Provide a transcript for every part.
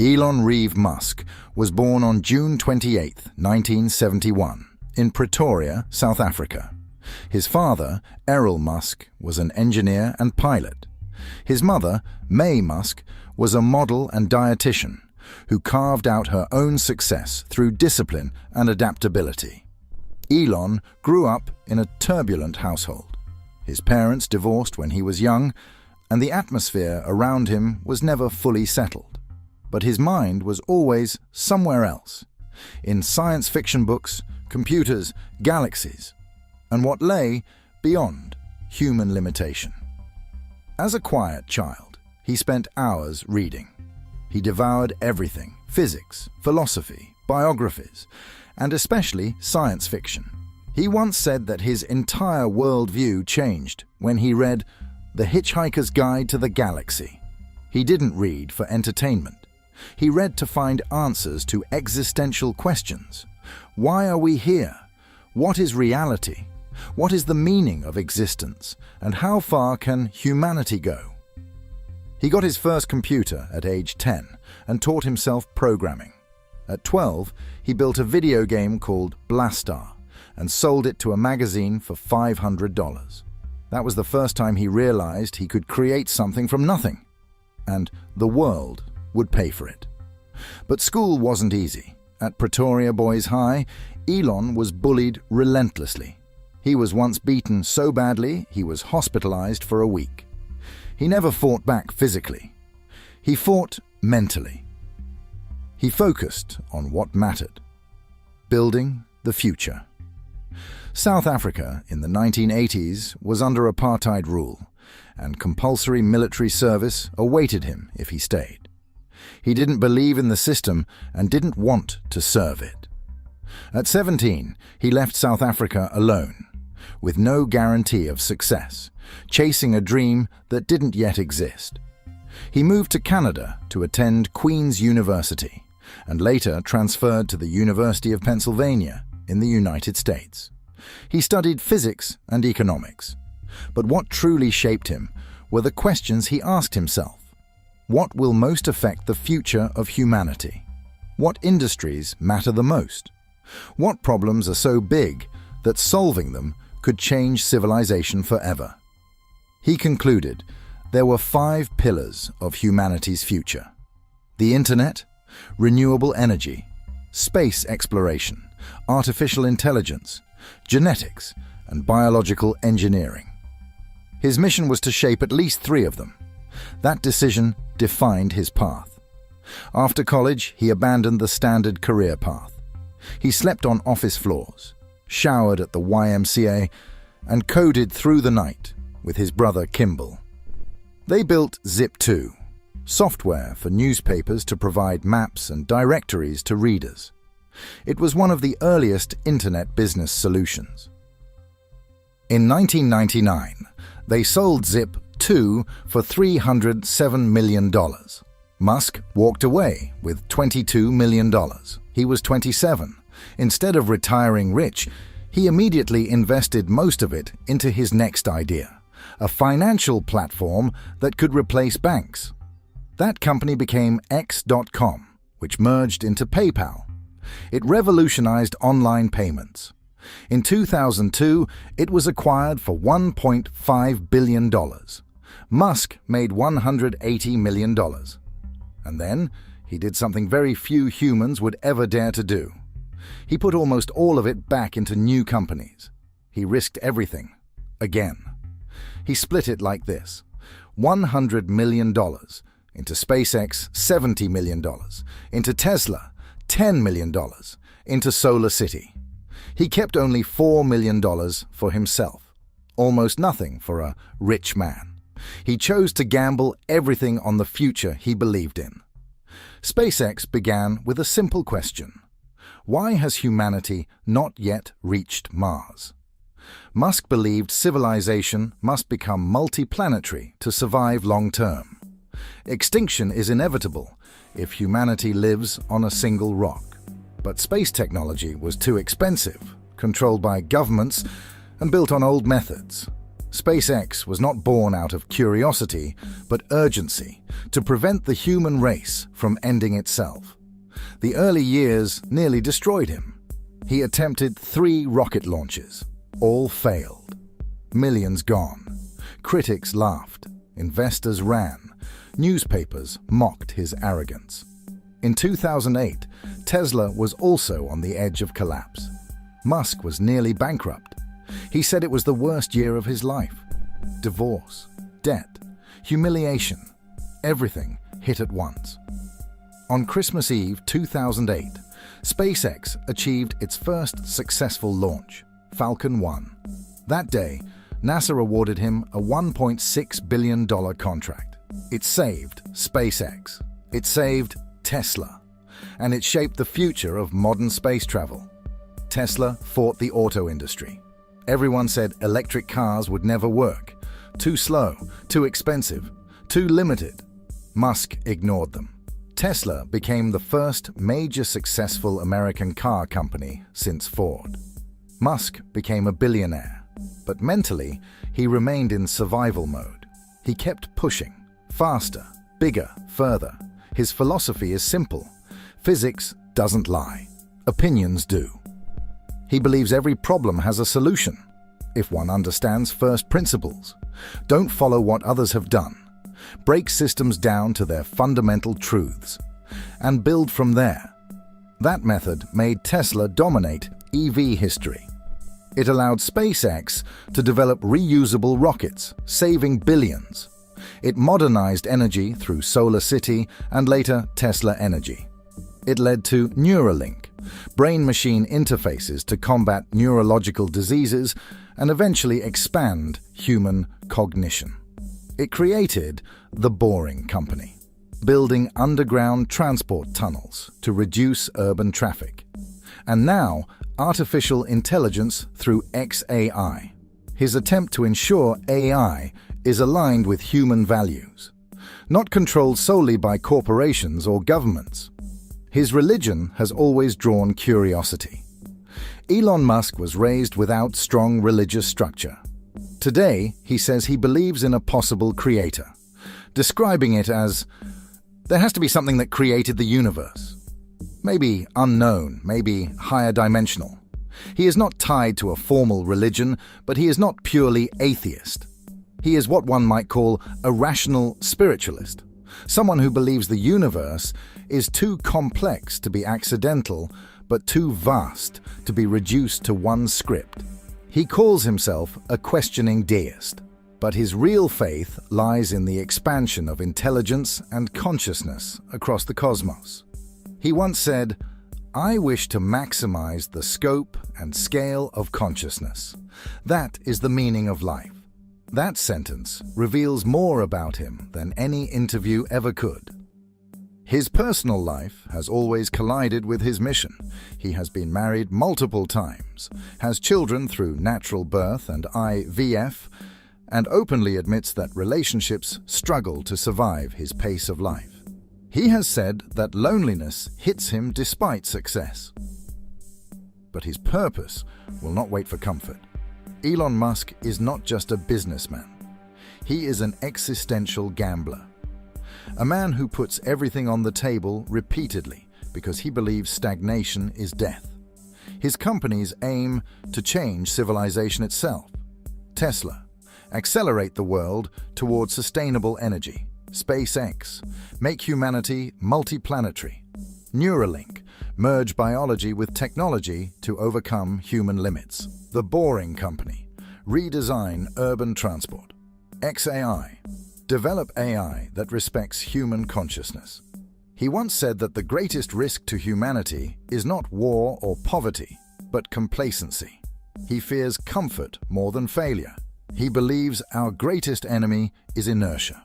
Musk was born on June 28, 1971, in Pretoria, South Africa. His father, Elon Musk, was an engineer and pilot. His mother, Musk, was a model and dietitian who carved out her own success through discipline and adaptability. Elon grew up in a turbulent household. His parents divorced when he was young, and the atmosphere around him was never fully settled. But his mind was always somewhere else, in science fiction books, computers, galaxies, and what lay beyond human limitation. As a quiet child, he spent hours reading. He devoured everything: physics, philosophy, biographies, and especially science fiction. He once said that his entire worldview changed when he read The Hitchhiker's Guide to the Galaxy. He didn't read for entertainment. He read to find answers to existential questions. Why are we here? What is reality? What is the meaning of existence? And how far can humanity go? He got his first computer at age 10 and taught himself programming. At 12, he built a video game called Blastar and sold it to a magazine for $500. That was the first time he realized he could create something from nothing, and the world would pay for it. But school wasn't easy. At Pretoria Boys High, Elon was bullied relentlessly. He was once beaten so badly he was hospitalized for a week. He never fought back physically. He fought mentally. He focused on what mattered: building the future. South Africa in the 1980s was under apartheid rule, and compulsory military service awaited him if he stayed. He didn't believe in the system and didn't want to serve it. At 17, he left South Africa alone, with no guarantee of success, chasing a dream that didn't yet exist. He moved to Canada to attend Queen's University, and later transferred to the University of Pennsylvania in the United States. He studied physics and economics. But what truly shaped him were the questions he asked himself. What will most affect the future of humanity? What industries matter the most? What problems are so big that solving them could change civilization forever? He concluded there were 5 pillars of humanity's future: the internet, renewable energy, space exploration, artificial intelligence, genetics, and biological engineering. His mission was to shape at least 3 of them. That decision defined his path. After college, he abandoned the standard career path. He slept on office floors, showered at the YMCA, and coded through the night with his brother Kimball. They built Zip2, software for newspapers to provide maps and directories to readers. It was one of the earliest internet business solutions. In 1999, they sold Zip2 for $307 million. Musk walked away with $22 million. He was 27. Instead of retiring rich, he immediately invested most of it into his next idea: a financial platform that could replace banks. That company became X.com, which merged into PayPal. It revolutionized online payments. In 2002, it was acquired for $1.5 billion. Musk made $180 million. And then, he did something very few humans would ever dare to do. He put almost all of it back into new companies. He risked everything, again. He split it like this: $100 million into SpaceX, $70 million, into Tesla, $10 million, into Solar City. He kept only $4 million for himself, almost nothing for a rich man. He chose to gamble everything on the future he believed in. SpaceX began with a simple question: why has humanity not yet reached Mars? Musk believed civilization must become multiplanetary to survive long-term. Extinction is inevitable if humanity lives on a single rock. But space technology was too expensive, controlled by governments, and built on old methods. SpaceX was not born out of curiosity, but urgency to prevent the human race from ending itself. The early years nearly destroyed him. He attempted 3 rocket launches. All failed. Millions gone. Critics laughed. Investors ran. Newspapers mocked his arrogance. In 2008, Tesla was also on the edge of collapse. Musk was nearly bankrupt. He said it was the worst year of his life. Divorce, debt, humiliation, everything hit at once. On Christmas Eve 2008, SpaceX achieved its first successful launch, Falcon 1. That day, NASA awarded him a $1.6 billion contract. It saved SpaceX. It saved Tesla. And it shaped the future of modern space travel. Tesla fought the auto industry. Everyone said electric cars would never work. Too slow, too expensive, too limited. Musk ignored them. Tesla became the first major successful American car company since Ford. Musk became a billionaire, but mentally, he remained in survival mode. He kept pushing, faster, bigger, further. His philosophy is simple. Physics doesn't lie. Opinions do. He believes every problem has a solution, if one understands first principles. Don't follow what others have done. Break systems down to their fundamental truths, and build from there. That method made Tesla dominate EV history. It allowed SpaceX to develop reusable rockets, saving billions. It modernized energy through Solar City and later Tesla Energy. It led to Neuralink, brain-machine interfaces to combat neurological diseases and eventually expand human cognition. It created the Boring Company, building underground transport tunnels to reduce urban traffic. And now, artificial intelligence through XAI. His attempt to ensure AI is aligned with human values, not controlled solely by corporations or governments. His religion has always drawn curiosity. Elon Musk was raised without strong religious structure. Today, he says he believes in a possible creator, describing it as, there has to be something that created the universe. Maybe unknown, maybe higher dimensional. He is not tied to a formal religion, but he is not purely atheist. He is what one might call a rational spiritualist, someone who believes the universe is too complex to be accidental, but too vast to be reduced to one script. He calls himself a questioning deist, but his real faith lies in the expansion of intelligence and consciousness across the cosmos. He once said, "I wish to maximize the scope and scale of consciousness. That is the meaning of life." That sentence reveals more about him than any interview ever could. His personal life has always collided with his mission. He has been married multiple times, has children through natural birth and IVF, and openly admits that relationships struggle to survive his pace of life. He has said that loneliness hits him despite success. But his purpose will not wait for comfort. Elon Musk is not just a businessman. He is an existential gambler. A man who puts everything on the table repeatedly because he believes stagnation is death. His companies aim to change civilization itself. Tesla, accelerate the world towards sustainable energy. SpaceX, make humanity multiplanetary. Neuralink, merge biology with technology to overcome human limits. The Boring Company, redesign urban transport. XAI, develop AI that respects human consciousness. He once said that the greatest risk to humanity is not war or poverty, but complacency. He fears comfort more than failure. He believes our greatest enemy is inertia.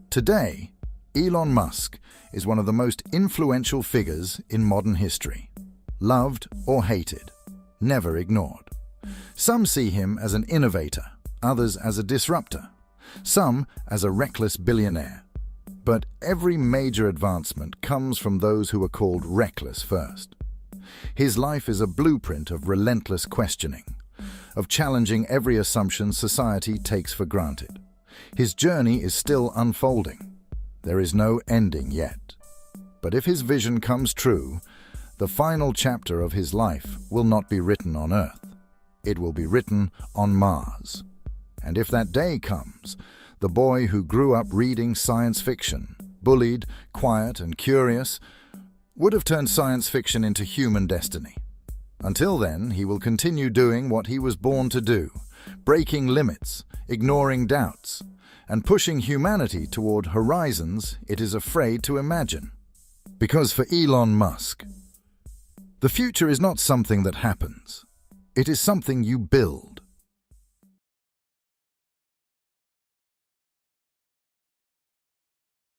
Today, Elon Musk is one of the most influential figures in modern history. Loved or hated, never ignored. Some see him as an innovator, others as a disruptor, some as a reckless billionaire. But every major advancement comes from those who are called reckless first. His life is a blueprint of relentless questioning, of challenging every assumption society takes for granted. His journey is still unfolding. There is no ending yet. But if his vision comes true, the final chapter of his life will not be written on Earth. It will be written on Mars. And if that day comes, the boy who grew up reading science fiction, bullied, quiet, and curious, would have turned science fiction into human destiny. Until then, he will continue doing what he was born to do, breaking limits, ignoring doubts, and pushing humanity toward horizons it is afraid to imagine. Because for Elon Musk, the future is not something that happens. It is something you build.